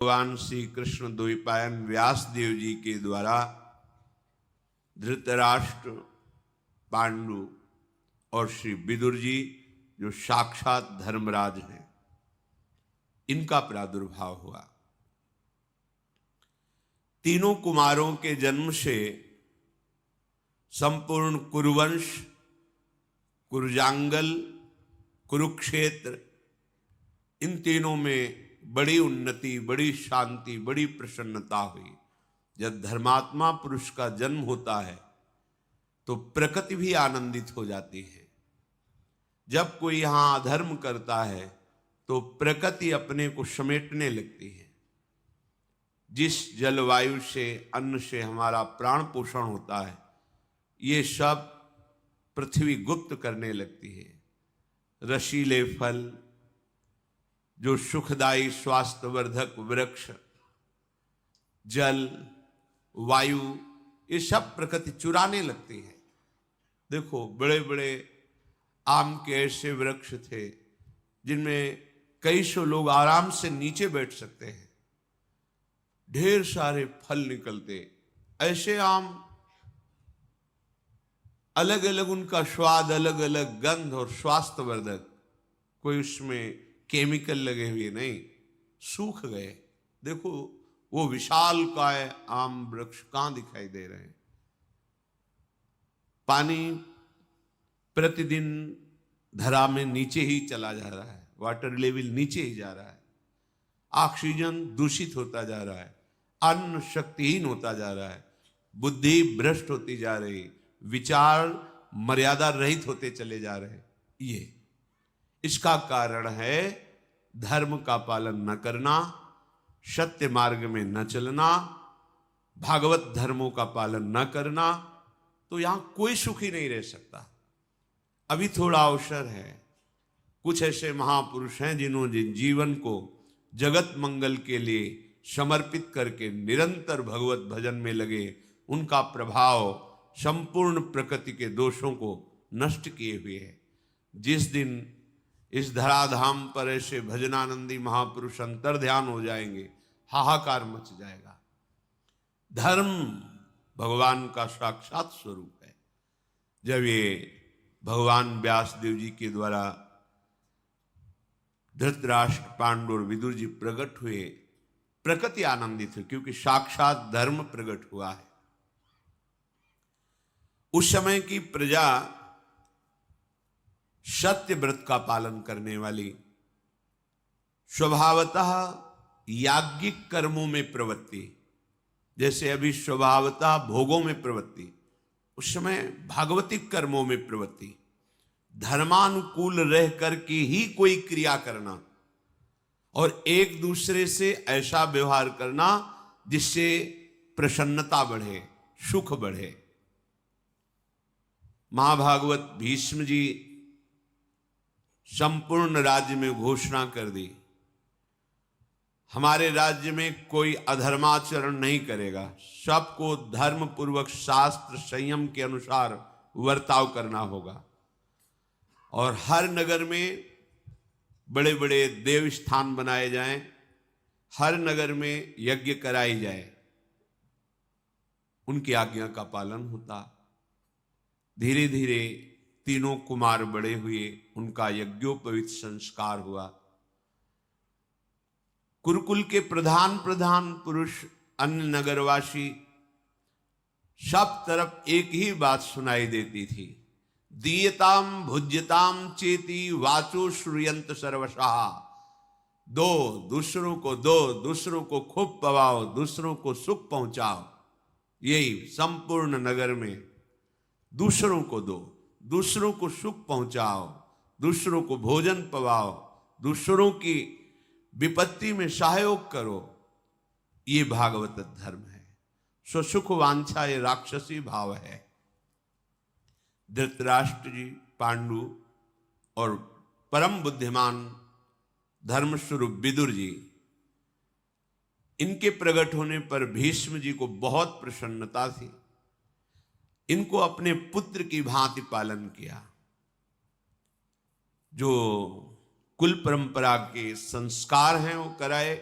भगवान श्री कृष्ण द्वैपायन व्यास देव जी के द्वारा धृतराष्ट्र, पांडु और श्री विदुर जी जो साक्षात धर्मराज हैं, इनका प्रादुर्भाव हुआ। तीनों कुमारों के जन्म से संपूर्ण कुरुवंश, कुरुजांगल, कुरुक्षेत्र, इन तीनों में बड़ी उन्नति, बड़ी शांति, बड़ी प्रसन्नता हुई। जब धर्मात्मा पुरुष का जन्म होता है तो प्रकृति भी आनंदित हो जाती है। जब कोई यहां अधर्म करता है तो प्रकृति अपने को समेटने लगती है। जिस जलवायु से, अन्न से हमारा प्राण पोषण होता है, ये सब पृथ्वी गुप्त करने लगती है। रसीले फल, जो सुखदायी स्वास्थ्यवर्धक वृक्ष, जल, वायु, ये सब प्रकृति चुराने लगती है। देखो, बड़े बड़े आम के ऐसे वृक्ष थे जिनमें कई सौ लोग आराम से नीचे बैठ सकते हैं, ढेर सारे फल निकलते। ऐसे आम, अलग अलग उनका स्वाद, अलग अलग गंध और स्वास्थ्यवर्धक, कोई उसमें केमिकल लगे हुए नहीं, सूख गए। देखो, वो विशाल काय आम वृक्ष कहां दिखाई दे रहे हैं। पानी प्रतिदिन धरा में नीचे ही चला जा रहा है, वाटर लेवल नीचे ही जा रहा है, ऑक्सीजन दूषित होता जा रहा है, अन्न शक्तिहीन होता जा रहा है, बुद्धि भ्रष्ट होती जा रही, विचार मर्यादा रहित होते चले जा रहे। ये इसका कारण है धर्म का पालन न करना, सत्य मार्ग में न चलना, भागवत धर्मों का पालन न करना। तो यहां कोई सुखी नहीं रह सकता। अभी थोड़ा अवसर है। कुछ ऐसे महापुरुष हैं जिन्होंने जीवन को जगत मंगल के लिए समर्पित करके निरंतर भगवत भजन में लगे। उनका प्रभाव संपूर्ण प्रकृति के दोषों को नष्ट किए हुए है। जिस दिन इस धराधाम पर ऐसे भजनानंदी महापुरुष अंतर ध्यान हो जाएंगे, हाहाकार मच जाएगा। धर्म भगवान का साक्षात स्वरूप है। जब ये भगवान व्यास देव जी के द्वारा धृतराष्ट्र, पांडु और विदुर जी प्रकट हुए, प्रकृति आनंदित हुई, क्योंकि साक्षात धर्म प्रकट हुआ है। उस समय की प्रजा सत्य व्रत का पालन करने वाली, स्वभावतः याज्ञिक कर्मों में प्रवृत्ति, जैसे अभी स्वभावतः भोगों में प्रवृत्ति, उस समय भागवतिक कर्मों में प्रवृत्ति, धर्मानुकूल रह करके ही कोई क्रिया करना और एक दूसरे से ऐसा व्यवहार करना जिससे प्रसन्नता बढ़े, सुख बढ़े। महाभागवत भीष्म जी संपूर्ण राज्य में घोषणा कर दी, हमारे राज्य में कोई अधर्माचरण नहीं करेगा, सबको धर्म पूर्वक शास्त्र संयम के अनुसार वर्ताव करना होगा। और हर नगर में बड़े बड़े देव स्थान बनाए जाएं, हर नगर में यज्ञ कराई जाए। उनकी आज्ञा का पालन होता। धीरे धीरे तीनों कुमार बड़े हुए, उनका यज्ञोपवीत संस्कार हुआ। कुरुकुल के प्रधान प्रधान पुरुष, अन्य नगरवासी, सब तरफ एक ही बात सुनाई देती थी, दीयताम भुज्यताम चेति वाचो श्रूयंत सर्वशः। दो, दूसरों को दो, दूसरों को खूब पवाओ, दूसरों को सुख पहुंचाओ। यही संपूर्ण नगर में दूसरों को दो, दूसरों को सुख पहुंचाओ, दूसरों को भोजन पवाओ, दूसरों की विपत्ति में सहयोग करो। ये भागवत धर्म है। स्वसुख वांछा ये राक्षसी भाव है। धृतराष्ट्र जी, पांडु और परम बुद्धिमान धर्मस्वरूप विदुर जी, इनके प्रकट होने पर भीष्म जी को बहुत प्रसन्नता थी। इनको अपने पुत्र की भांति पालन किया। जो कुल परंपरा के संस्कार हैं वो कराए,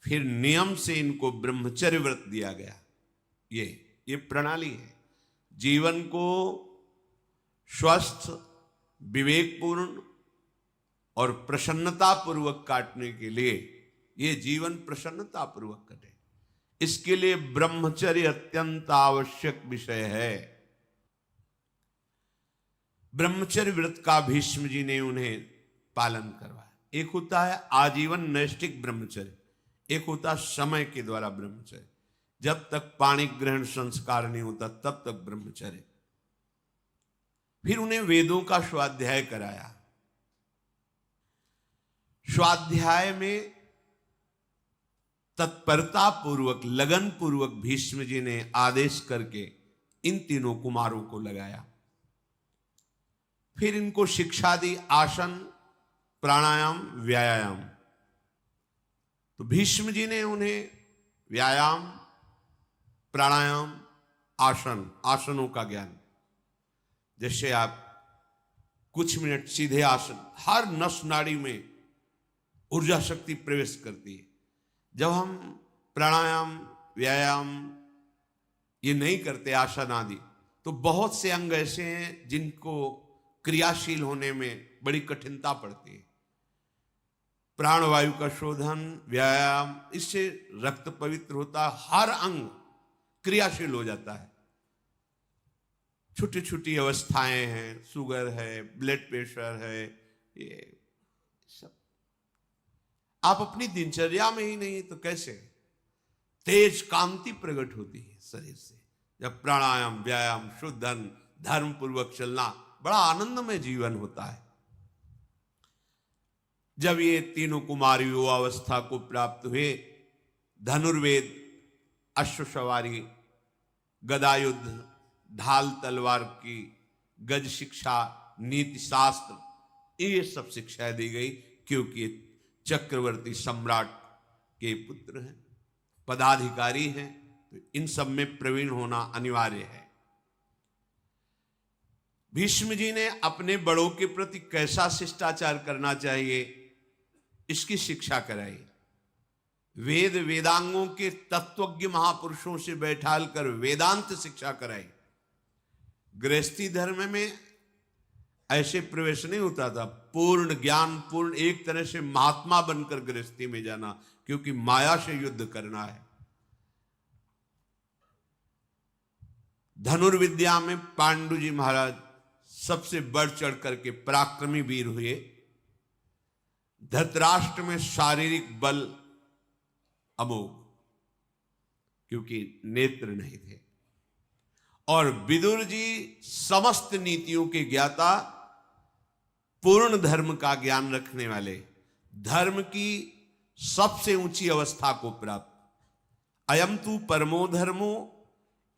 फिर नियम से इनको ब्रह्मचर्य व्रत दिया गया। ये प्रणाली है जीवन को स्वस्थ, विवेकपूर्ण और प्रसन्नता पूर्वक काटने के लिए। ये जीवन प्रसन्नता पूर्वक कटे, इसके लिए ब्रह्मचर्य अत्यंत आवश्यक विषय है। ब्रह्मचर्य व्रत का भीष्म जी ने उन्हें पालन करवाया। एक होता है आजीवन नैष्ठिक ब्रह्मचर्य, एक होता समय के द्वारा ब्रह्मचर्य। जब तक पाणी ग्रहण संस्कार नहीं होता तब तक ब्रह्मचर्य। फिर उन्हें वेदों का स्वाध्याय कराया। स्वाध्याय में तत्परता पूर्वक, लगन पूर्वक भीष्म जी ने आदेश करके इन तीनों कुमारों को लगाया। फिर इनको शिक्षा दी आसन, प्राणायाम, व्यायाम। तो भीष्म जी ने उन्हें व्यायाम, प्राणायाम, आसनों का ज्ञान। जैसे आप कुछ मिनट सीधे आसन, हर नस नाड़ी में ऊर्जा शक्ति प्रवेश करती है। जब हम प्राणायाम, व्यायाम ये नहीं करते, आसन आदि, तो बहुत से अंग ऐसे हैं जिनको क्रियाशील होने में बड़ी कठिनता पड़ती है। प्राणवायु का शोधन, व्यायाम, इससे रक्त पवित्र होता है, हर अंग क्रियाशील हो जाता है। छोटी छोटी अवस्थाएं हैं, शुगर है, ब्लड प्रेशर है, ये सब आप अपनी दिनचर्या में ही नहीं तो कैसे? तेज कांति प्रकट होती है शरीर से जब प्राणायाम, व्यायाम, शुद्धन, धर्म पूर्वक चलना, बड़ा आनंदमय जीवन होता है। जब ये तीनों कुमार युवावस्था को प्राप्त हुए, धनुर्वेद, अश्वसवारी, गदायुद्ध, ढाल तलवार की, गज शिक्षा, नीति शास्त्र, ये सब शिक्षा दी गई, क्योंकि चक्रवर्ती सम्राट के पुत्र हैं, पदाधिकारी हैं, तो इन सब में प्रवीण होना अनिवार्य है। भीष्म जी ने अपने बड़ों के प्रति कैसा शिष्टाचार करना चाहिए इसकी शिक्षा कराई। वेद वेदांगों के तत्वज्ञ महापुरुषों से बैठाल कर वेदांत शिक्षा कराई। गृहस्थी धर्म में ऐसे प्रवेश नहीं होता था, पूर्ण ज्ञान, पूर्ण एक तरह से महात्मा बनकर गृहस्थी में जाना, क्योंकि माया से युद्ध करना है। धनुर्विद्या में पांडु जी महाराज सबसे बढ़ चढ़ करके पराक्रमी वीर हुए। धृतराष्ट्र में शारीरिक बल अमोघ, क्योंकि नेत्र नहीं थे। और विदुर जी समस्त नीतियों के ज्ञाता, पूर्ण धर्म का ज्ञान रखने वाले, धर्म की सबसे ऊंची अवस्था को प्राप्त। अयम तु परमो धर्मो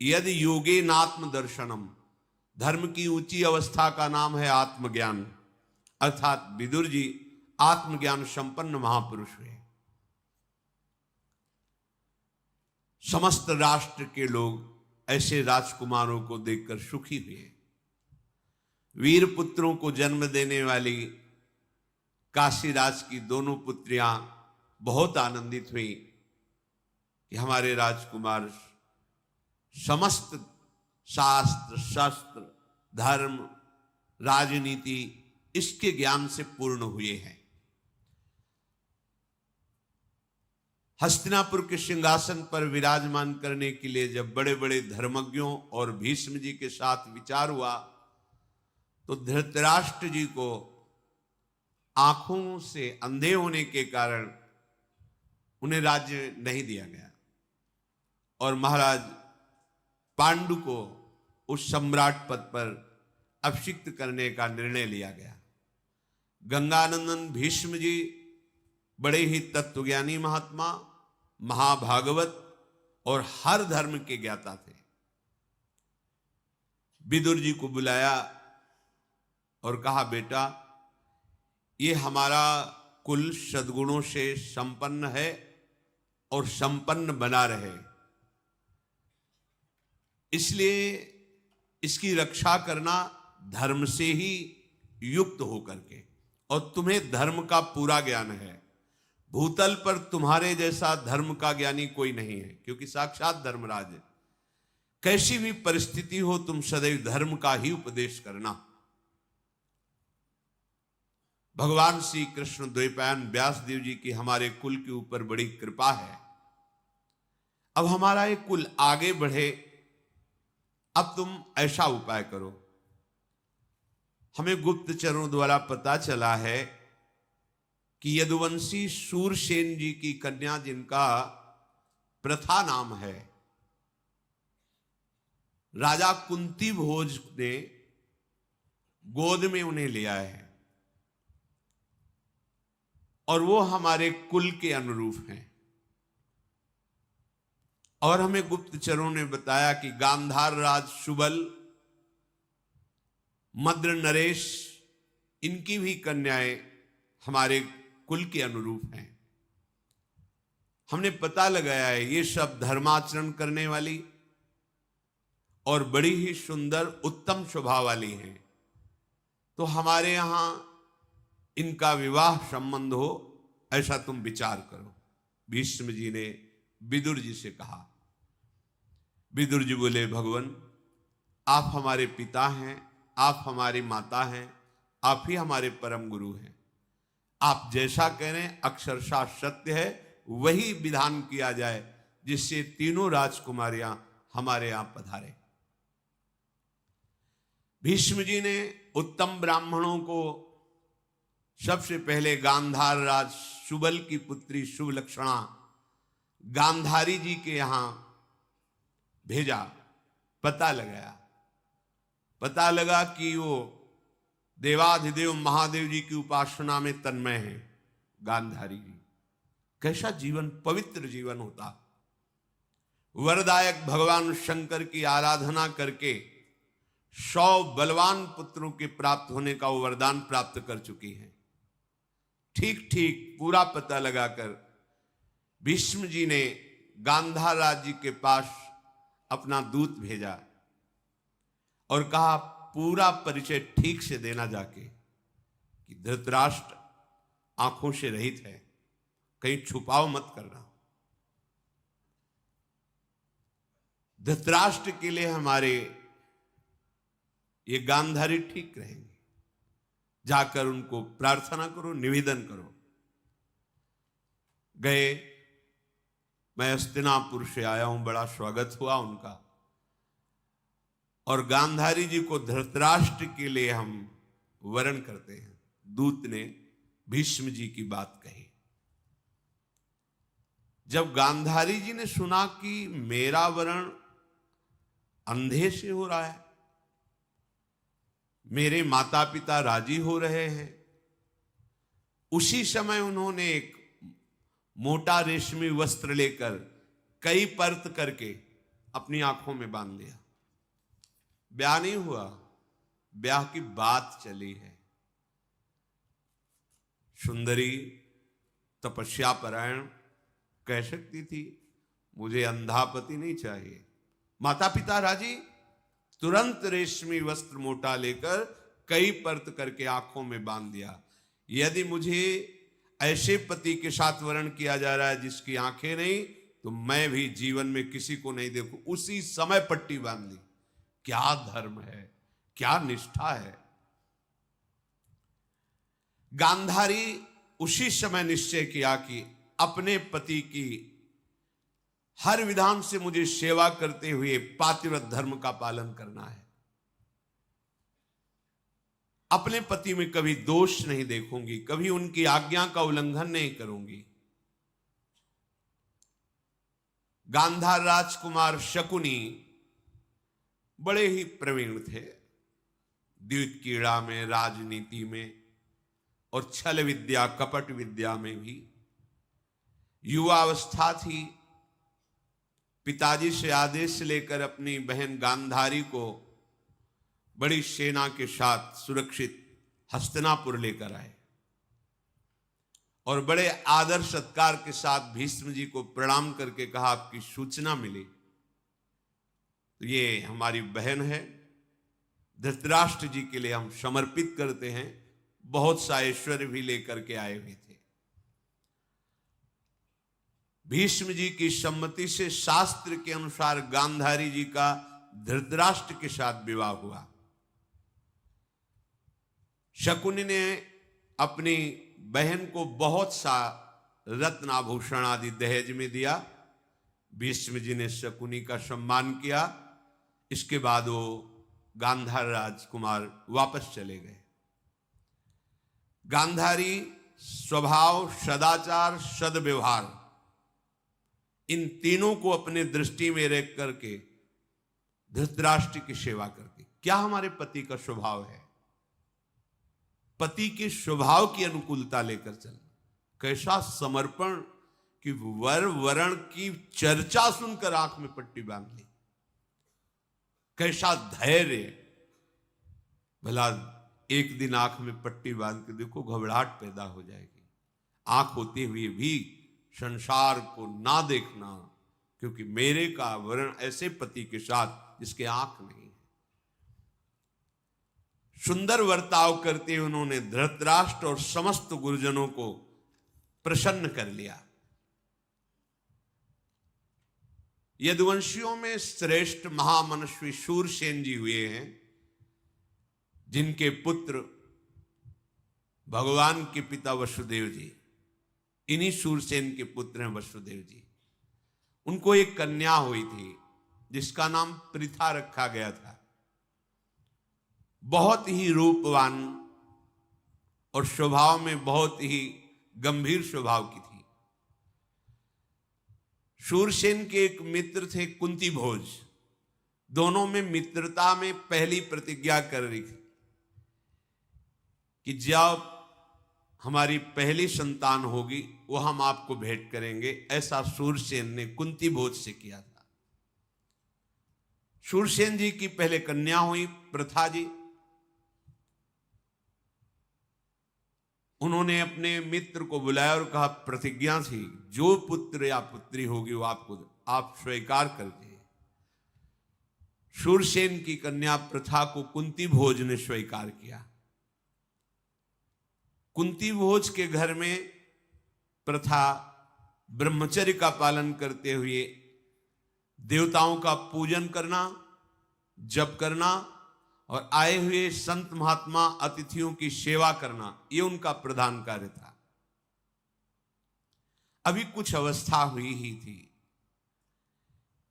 यदि योगे नात्म दर्शनम। धर्म की ऊंची अवस्था का नाम है आत्मज्ञान, अर्थात विदुर जी आत्मज्ञान संपन्न महापुरुष हुए। समस्त राष्ट्र के लोग ऐसे राजकुमारों को देखकर सुखी हुए। वीर पुत्रों को जन्म देने वाली काशीराज की दोनों पुत्रियां बहुत आनंदित हुई कि हमारे राजकुमार समस्त शास्त्र, शस्त्र, धर्म, राजनीति इसके ज्ञान से पूर्ण हुए हैं। हस्तिनापुर के सिंहासन पर विराजमान करने के लिए जब बड़े बड़े धर्मज्ञों और भीष्म जी के साथ विचार हुआ, तो धृतराष्ट्र जी को आंखों से अंधे होने के कारण उन्हें राज्य नहीं दिया गया और महाराज पांडु को उस सम्राट पद पर अभिषिक्त करने का निर्णय लिया गया। गंगानंदन भीष्म जी बड़े ही तत्वज्ञानी महात्मा, महाभागवत और हर धर्म के ज्ञाता थे। विदुर जी को बुलाया और कहा, बेटा ये हमारा कुल सद्गुणों से संपन्न है और संपन्न बना रहे, इसलिए इसकी रक्षा करना धर्म से ही युक्त होकर के, और तुम्हें धर्म का पूरा ज्ञान है। भूतल पर तुम्हारे जैसा धर्म का ज्ञानी कोई नहीं है, क्योंकि साक्षात धर्मराज है। कैसी भी परिस्थिति हो तुम सदैव धर्म का ही उपदेश करना। भगवान श्री कृष्ण द्वैपायन व्यासदेव जी की हमारे कुल के ऊपर बड़ी कृपा है। अब हमारा ये कुल आगे बढ़े, अब तुम ऐसा उपाय करो। हमें गुप्तचरों द्वारा पता चला है कि यदुवंशी शूरसेन जी की कन्या, जिनका प्रथा नाम है, राजा कुंती भोज ने गोद में उन्हें लिया है और वो हमारे कुल के अनुरूप हैं। और हमें गुप्तचरों ने बताया कि गांधार राज शुबल, मद्र नरेश, इनकी भी कन्याएं हमारे कुल के अनुरूप हैं। हमने पता लगाया है ये सब धर्माचरण करने वाली और बड़ी ही सुंदर उत्तम स्वभाव वाली हैं। तो हमारे यहां इनका विवाह संबंध हो, ऐसा तुम विचार करो। भीष्म जी ने विदुर जी से कहा। विदुर जी बोले, भगवान आप हमारे पिता हैं, आप हमारी माता हैं, आप ही हमारे परम गुरु हैं। आप जैसा कह रहे हैं अक्षरशः सत्य है, वही विधान किया जाए जिससे तीनों राजकुमारियां हमारे यहां पधारे। भीष्म जी ने उत्तम ब्राह्मणों को सबसे पहले गांधार राज शुबल की पुत्री शुभ लक्षणा गांधारी जी के यहां भेजा। पता लगाया, पता लगा कि वो देवाधिदेव महादेव जी की उपासना में तन्मय है। गांधारी जी कैसा जीवन, पवित्र जीवन होता। वरदायक भगवान शंकर की आराधना करके 100 बलवान पुत्रों के प्राप्त होने का वो वरदान प्राप्त कर चुकी हैं। ठीक ठीक पूरा पता लगाकर भीष्म जी ने गांधार राज जी के पास अपना दूत भेजा और कहा पूरा परिचय ठीक से देना जाके कि धृतराष्ट्र आंखों से रहित है, कहीं छुपाव मत करना। धृतराष्ट्र के लिए हमारे ये गांधारी ठीक रहेंगे। जाकर उनको प्रार्थना करो, निवेदन करो। गए, मैं हस्तिनापुर से आया हूं, बड़ा स्वागत हुआ उनका। और गांधारी जी को धृतराष्ट्र के लिए हम वरण करते हैं। दूत ने भीष्म जी की बात कही। जब गांधारी जी ने सुना कि मेरा वरण अंधे से हो रहा है, मेरे माता पिता राजी हो रहे हैं, उसी समय उन्होंने एक मोटा रेशमी वस्त्र लेकर कई परत करके अपनी आंखों में बांध लिया। ब्याह नहीं हुआ, ब्याह की बात चली है। सुंदरी तपस्या परायण कह सकती थी मुझे अंधा पति नहीं चाहिए। माता पिता राजी, तुरंत रेशमी वस्त्र मोटा लेकर कई परत करके आंखों में बांध दिया। यदि मुझे ऐसे पति के साथ वर्ण किया जा रहा है जिसकी आंखें नहीं, तो मैं भी जीवन में किसी को नहीं देखूं। उसी समय पट्टी बांध ली। क्या धर्म है, क्या निष्ठा है। गांधारी उसी समय निश्चय किया कि अपने पति की हर विधान से मुझे सेवा करते हुए पातिव्रत धर्म का पालन करना है। अपने पति में कभी दोष नहीं देखूंगी, कभी उनकी आज्ञा का उल्लंघन नहीं करूंगी। गांधार राजकुमार शकुनी बड़े ही प्रवीण थे, द्यूत क्रीड़ा में, राजनीति में और छल विद्या कपट विद्या में भी। युवावस्था थी। पिताजी से आदेश लेकर अपनी बहन गांधारी को बड़ी सेना के साथ सुरक्षित हस्तिनापुर लेकर आए और बड़े आदर सत्कार के साथ भीष्म जी को प्रणाम करके कहा आपकी सूचना मिली, तो ये हमारी बहन है, धृतराष्ट्र जी के लिए हम समर्पित करते हैं। बहुत सा ऐश्वर्य भी लेकर के आए हुए थे। भीष्म जी की सम्मति से शास्त्र के अनुसार गांधारी जी का धृतराष्ट्र के साथ विवाह हुआ। शकुनी ने अपनी बहन को बहुत सा रत्न आभूषण आदि दहेज में दिया। भीष्म जी ने शकुनी का सम्मान किया। इसके बाद वो गांधार राजकुमार वापस चले गए। गांधारी स्वभाव, सदाचार, सद्व्यवहार, इन तीनों को अपने दृष्टि में रख करके धृतराष्ट्र की सेवा करती। क्या हमारे पति का स्वभाव है? पति के स्वभाव की अनुकूलता लेकर चलना। कैसा समर्पण कि वर वरण की चर्चा सुनकर आंख में पट्टी बांध ली। कैसा धैर्य। भला एक दिन आंख में पट्टी बांध के देखो, घबराहट पैदा हो जाएगी। आंख होते हुए भी संसार को ना देखना, क्योंकि मेरे का वरण ऐसे पति के साथ जिसके आंख नहीं है। सुंदर वर्ताव करते उन्होंने धृतराष्ट्र और समस्त गुरुजनों को प्रसन्न कर लिया। यदुवंशियों में श्रेष्ठ महामनस्वी शूरसेन जी हुए हैं, जिनके पुत्र भगवान के पिता वसुदेव जी, इन्हीं शूरसेन के पुत्र हैं वसुदेव जी। उनको एक कन्या हुई थी जिसका नाम पृथा रखा गया था। बहुत ही रूपवान और स्वभाव में बहुत ही गंभीर स्वभाव की थी। शूरसेन के एक मित्र थे कुंती भोज। दोनों में मित्रता में पहली प्रतिज्ञा कर रही थी कि जब हमारी पहली संतान होगी वो हम आपको भेंट करेंगे। ऐसा शूरसेन ने कुंती भोज से किया था। शूरसेन जी की पहले कन्या हुई प्रथा जी। उन्होंने अपने मित्र को बुलाया और कहा, प्रतिज्ञा थी जो पुत्र या पुत्री होगी वो आप स्वीकार करके। शूरसेन की कन्या प्रथा को कुंती भोज ने स्वीकार किया। कुंती भोज के घर में प्रथा ब्रह्मचर्य का पालन करते हुए देवताओं का पूजन करना, जप करना और आए हुए संत महात्मा अतिथियों की सेवा करना, ये उनका प्रधान कार्य था। अभी कुछ अवस्था हुई ही थी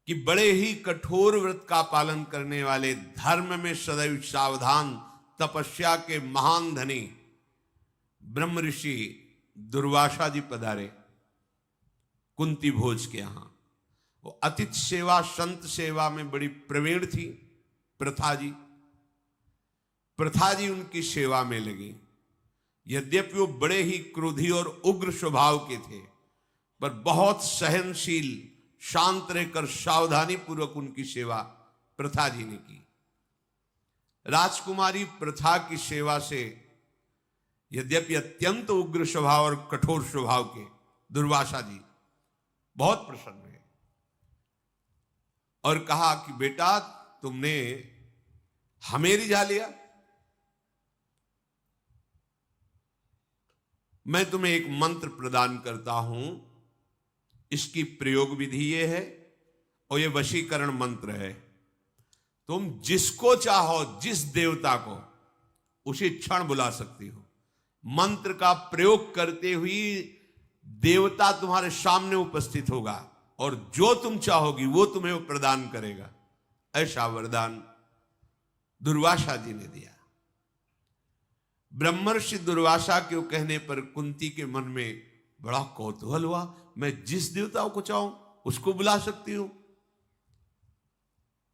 कि बड़े ही कठोर व्रत का पालन करने वाले, धर्म में सदैव सावधान, तपस्या के महान धनी ब्रह्म ऋषि दुर्वासा जी पधारे कुंती भोज के यहां। वो अतिथि सेवा, संत सेवा में बड़ी प्रवीण थी प्रथा जी। प्रथा जी उनकी सेवा में लगी। यद्यपि वो बड़े ही क्रोधी और उग्र स्वभाव के थे, पर बहुत सहनशील, शांत रहकर सावधानी पूर्वक उनकी सेवा प्रथा जी ने की। राजकुमारी प्रथा की सेवा से यद्यपि अत्यंत उग्र स्वभाव और कठोर स्वभाव के दुर्वासा जी बहुत प्रसन्न हुए और कहा कि बेटा, तुमने हमें रिझा लिया। मैं तुम्हें एक मंत्र प्रदान करता हूं। इसकी प्रयोग विधि ये है और ये वशीकरण मंत्र है। तुम जिसको चाहो, जिस देवता को, उसी क्षण बुला सकती हो। मंत्र का प्रयोग करते हुए देवता तुम्हारे सामने उपस्थित होगा और जो तुम चाहोगी वो तुम्हें प्रदान करेगा। ऐसा वरदान दुर्वासा जी ने दिया। ब्रह्मर्षि दुर्वासा के कहने पर कुंती के मन में बड़ा कौतूहल हुआ। मैं जिस देवता को चाहूं उसको बुला सकती हूं।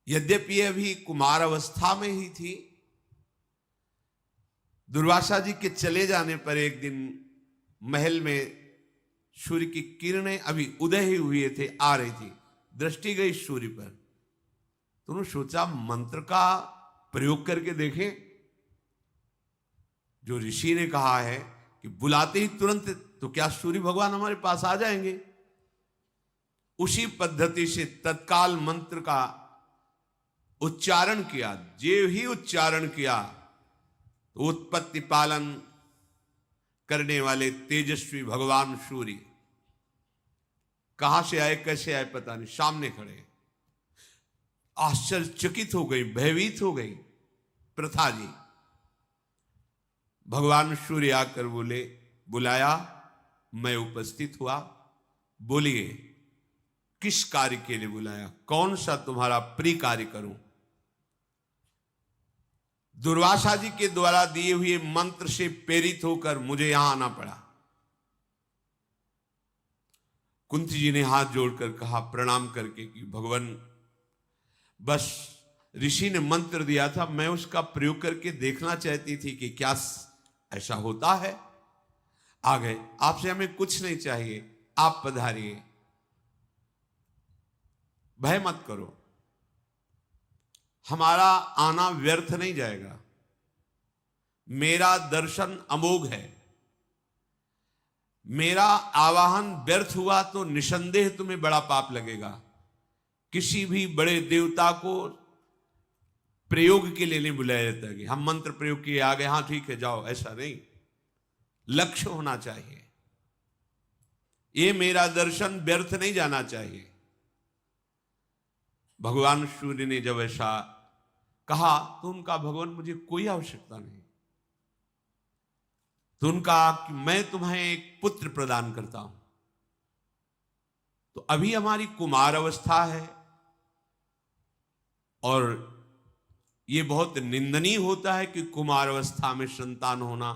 यद्यपि अभी कुमार अवस्था में ही थी। दुर्वासा जी के चले जाने पर एक दिन महल में सूर्य की किरणें अभी उदय ही हुए थे, आ रही थी। दृष्टि गई सूर्य पर। तो उन्होंने सोचा मंत्र का प्रयोग करके देखें। जो ऋषि ने कहा है कि बुलाते ही तुरंत, तो क्या सूर्य भगवान हमारे पास आ जाएंगे? उसी पद्धति से तत्काल मंत्र का उच्चारण किया। जे ही उच्चारण किया तो उत्पत्ति पालन करने वाले तेजस्वी भगवान सूर्य कहां से आए कैसे आए पता नहीं, सामने खड़े। आश्चर्यचकित हो गई, भयभीत हो गई प्रथा जी। भगवान सूर्य आकर बोले, बुलाया, मैं उपस्थित हुआ। बोलिए किस कार्य के लिए बुलाया, कौन सा तुम्हारा प्रिय कार्य करूं? दुर्वासा जी के द्वारा दिए हुए मंत्र से प्रेरित होकर मुझे यहां आना पड़ा। कुंती जी ने हाथ जोड़कर कहा प्रणाम करके कि भगवान, बस ऋषि ने मंत्र दिया था, मैं उसका प्रयोग करके देखना चाहती थी कि क्या ऐसा होता है। आ गए, आपसे हमें कुछ नहीं चाहिए, आप पधारिए, भय मत करो, हमारा आना व्यर्थ नहीं जाएगा। मेरा दर्शन अमोघ है, मेरा आवाहन व्यर्थ हुआ तो निसंदेह तुम्हें बड़ा पाप लगेगा। किसी भी बड़े देवता को प्रयोग के लिए नहीं बुलाया जाता कि हम मंत्र प्रयोग किए आ गए, हां ठीक है जाओ, ऐसा नहीं। लक्ष्य होना चाहिए, ये मेरा दर्शन व्यर्थ नहीं जाना चाहिए। भगवान सूर्य ने जब ऐसा कहा तो उनका, भगवान मुझे कोई आवश्यकता नहीं। तो उनका कि मैं तुम्हें एक पुत्र प्रदान करता हूं। तो अभी हमारी कुमार अवस्था है और यह बहुत निंदनीय होता है कि कुमार अवस्था में संतान होना।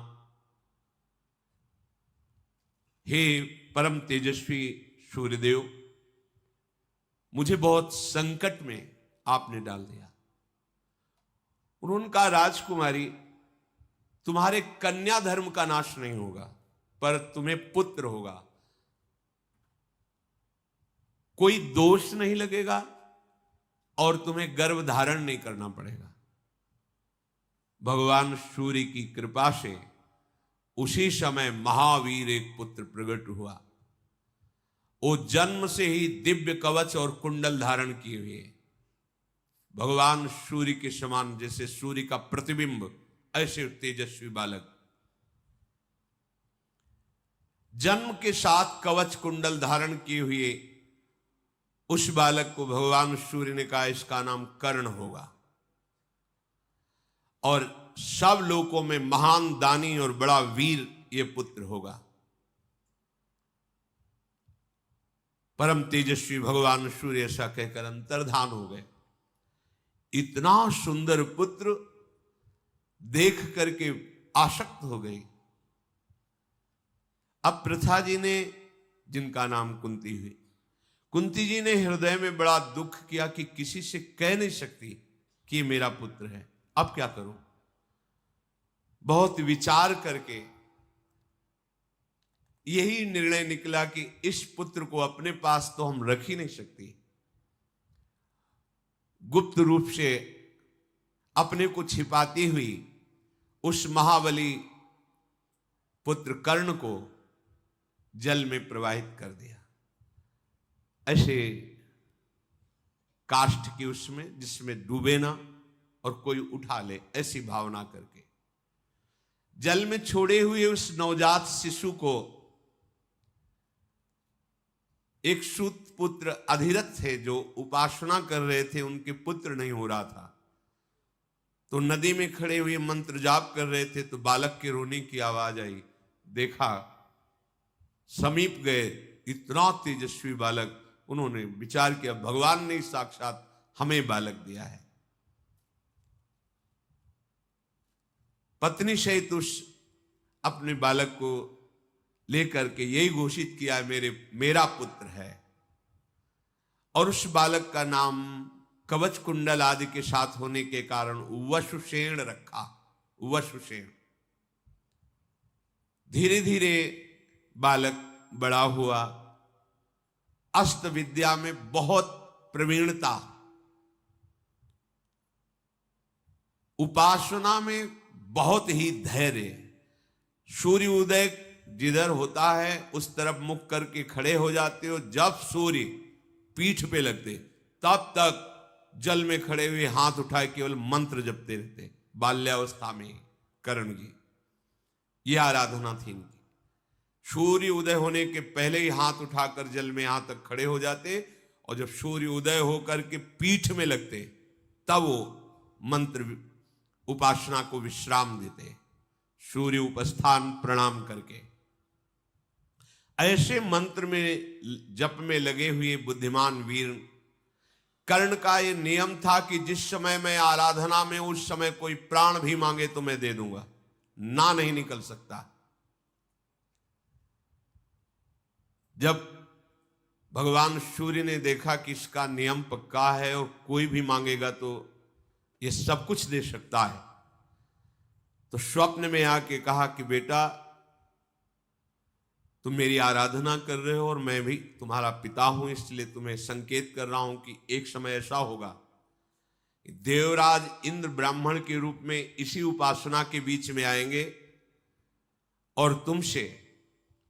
हे परम तेजस्वी सूर्यदेव, मुझे बहुत संकट में आपने डाल दिया। उन्होंने कहा राजकुमारी, तुम्हारे कन्या धर्म का नाश नहीं होगा, पर तुम्हें पुत्र होगा। कोई दोष नहीं लगेगा और तुम्हें गर्भ धारण नहीं करना पड़ेगा। भगवान सूर्य की कृपा से उसी समय महावीर एक पुत्र प्रकट हुआ। वो जन्म से ही दिव्य कवच और कुंडल धारण किए हुए, भगवान सूर्य के समान, जैसे सूर्य का प्रतिबिंब, ऐसे तेजस्वी बालक। जन्म के साथ कवच कुंडल धारण किए हुए उस बालक को भगवान सूर्य ने कहा इसका नाम कर्ण होगा और सब लोकों में महान दानी और बड़ा वीर ये पुत्र होगा। परम तेजस्वी भगवान सूर्य ऐसा कहकर अंतर्धान हो गए। इतना सुंदर पुत्र देख करके आसक्त हो गई। अब प्रथा जी ने, जिनका नाम कुंती हुई, कुंती जी ने हृदय में बड़ा दुख किया कि किसी से कह नहीं सकती कि ये मेरा पुत्र है, अब क्या करूं। बहुत विचार करके यही निर्णय निकला कि इस पुत्र को अपने पास तो हम रख ही नहीं सकती। गुप्त रूप से अपने को छिपाती हुई उस महाबली पुत्र कर्ण को जल में प्रवाहित कर दिया, ऐसे काष्ठ की उसमें जिसमें डूबे ना और कोई उठा ले, ऐसी भावना करके जल में छोड़े हुए उस नवजात शिशु को एक सूत पुत्र अधिरथ थे जो उपासना कर रहे थे, उनके पुत्र नहीं हो रहा था, तो नदी में खड़े हुए मंत्र जाप कर रहे थे, तो बालक के रोने की आवाज आई। देखा, समीप गए, इतना तेजस्वी बालक। उन्होंने विचार किया भगवान ने साक्षात हमें बालक दिया है। पत्नी सहित उस अपने बालक को लेकर के यही घोषित किया मेरा पुत्र है। और उस बालक का नाम कवच कुंडल आदि के साथ होने के कारण वसुसेन रखा। वसुसेन। धीरे धीरे बालक बड़ा हुआ, अस्त्र विद्या में बहुत प्रवीणता, उपासना में बहुत ही धैर्य। सूर्य उदय जिधर होता है उस तरफ मुख करके खड़े हो जाते हो, जब सूर्य पीठ पे लगते तब तक जल में खड़े हुए हाथ उठाए केवल मंत्र जपते रहते। बाल्यावस्था में कर्ण जी, यह आराधना थी इनकी। सूर्य उदय होने के पहले ही हाथ उठाकर जल में यहां तक खड़े हो जाते, और जब सूर्य उदय होकर के पीठ में लगते तब वो मंत्र उपासना को विश्राम देते, सूर्य उपस्थान प्रणाम करके। ऐसे मंत्र में जप में लगे हुए बुद्धिमान वीर कर्ण का ये नियम था कि जिस समय मैं आराधना में, उस समय कोई प्राण भी मांगे तो मैं दे दूंगा, ना नहीं निकल सकता। जब भगवान सूर्य ने देखा कि इसका नियम पक्का है और कोई भी मांगेगा तो ये सब कुछ दे सकता है, तो स्वप्न में आके कहा कि बेटा तुम मेरी आराधना कर रहे हो और मैं भी तुम्हारा पिता हूं, इसलिए तुम्हें संकेत कर रहा हूं कि एक समय ऐसा होगा देवराज इंद्र ब्राह्मण के रूप में इसी उपासना के बीच में आएंगे और तुमसे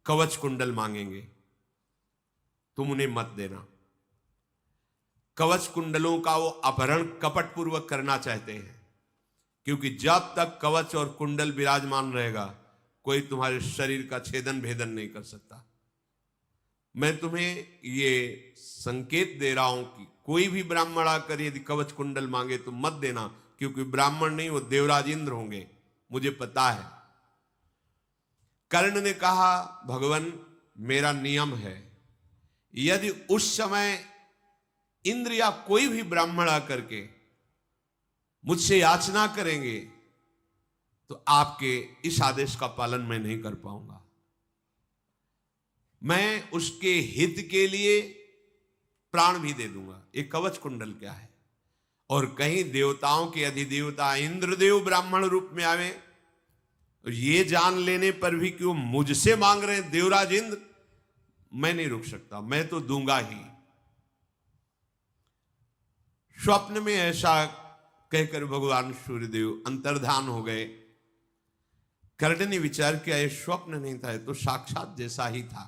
कवच कुंडल मांगेंगे, तुम उन्हें मत देना। कवच कुंडलों का वो अपहरण कपट पूर्वक करना चाहते हैं, क्योंकि जब तक कवच और कुंडल विराजमान रहेगा कोई तुम्हारे शरीर का छेदन भेदन नहीं कर सकता। मैं तुम्हें ये संकेत दे रहा हूं कि कोई भी ब्राह्मण आकर यदि कवच कुंडल मांगे तो मत देना, क्योंकि ब्राह्मण नहीं, वो देवराज इंद्र होंगे, मुझे पता है। कर्ण ने कहा भगवान मेरा नियम है, यदि उस समय इंद्र या कोई भी ब्राह्मण आकर के मुझसे याचना करेंगे तो आपके इस आदेश का पालन मैं नहीं कर पाऊंगा। मैं उसके हित के लिए प्राण भी दे दूंगा। एक कवच कुंडल क्या है? और कहीं देवताओं के अधिदेवता इंद्रदेव ब्राह्मण रूप में आवे और ये जान लेने पर भी कि वो मुझसे मांग रहे हैं देवराज इंद्र, मैं नहीं रुक सकता, मैं तो दूंगा ही। स्वप्न में ऐसा कहकर भगवान सूर्यदेव अंतर्धान हो गए। कर्ण ने विचार किया ये स्वप्न नहीं था, ये तो साक्षात जैसा ही था।